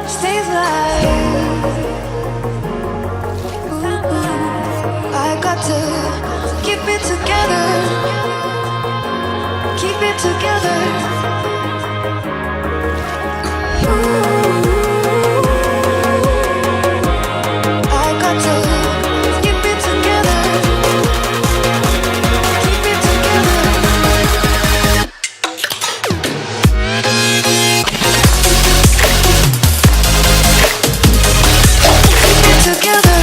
stays live. I got to keep it together, keep it together. I got to keep it together, keep it together. Together.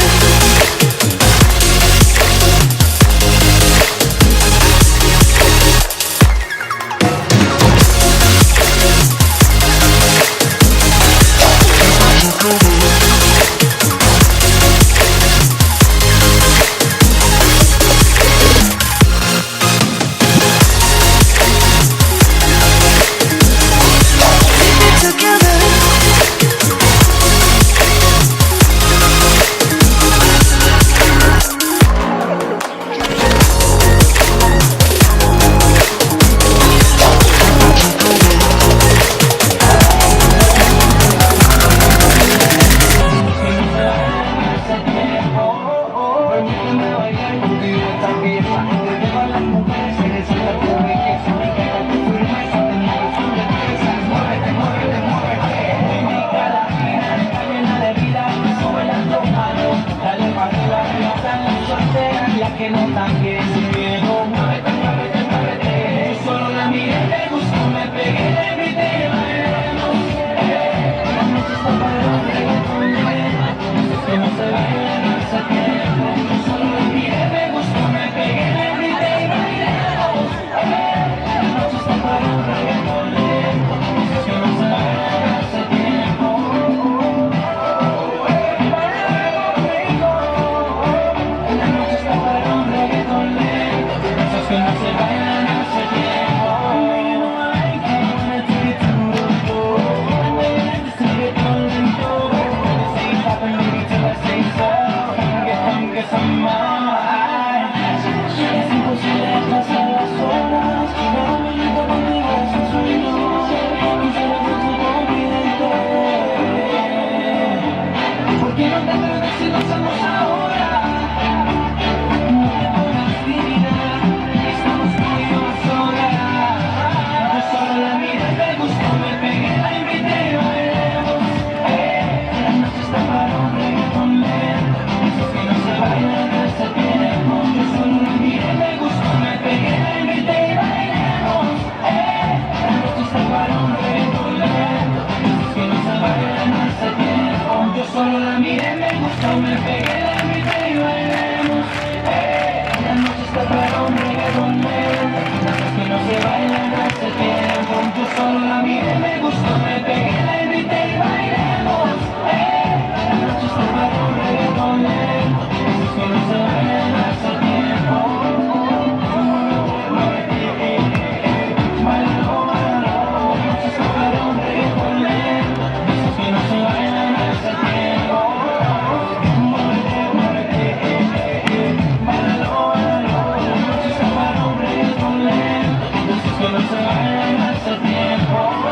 Que no tanque su miedo, muévete, muévete, muévete. Solo la miré, me gustó, me pegué, le invité, bailemos. La noche está para un reggaetón, que no se baila hace tiempo. Solo la miré, me gustó, me pegué, le invité, bailemos. La noche está para un reggaetón, que no se baila hace tiempo. La noche está para un reggaetón lento, esos que no se bailan hace tiempo. I wanna take it to the floor. This reggaetón lento. Say stop and baby till I say so. Que son más. Es imposible pasar las horas. Cada momento contigo es un sueño. Quisiera ser tu confidente. ¿Por qué no te atreves si lo hacemos ahora? Solo la miré, me gustó, me pegué, la invité y bailemos. La noche está para un reggaetón lento, cosas que no se bailan hace tiempo. Yo solo la miré, me gustó, me pegué, la invité y bailemos. La noche está para un reggaetón lento, cosas que no se bailan hace tiempo. Bailalo, bailalo, la noche está para un reggaetón lento, cosas que no se bailan hace tiempo. No se vayan hace tiempo.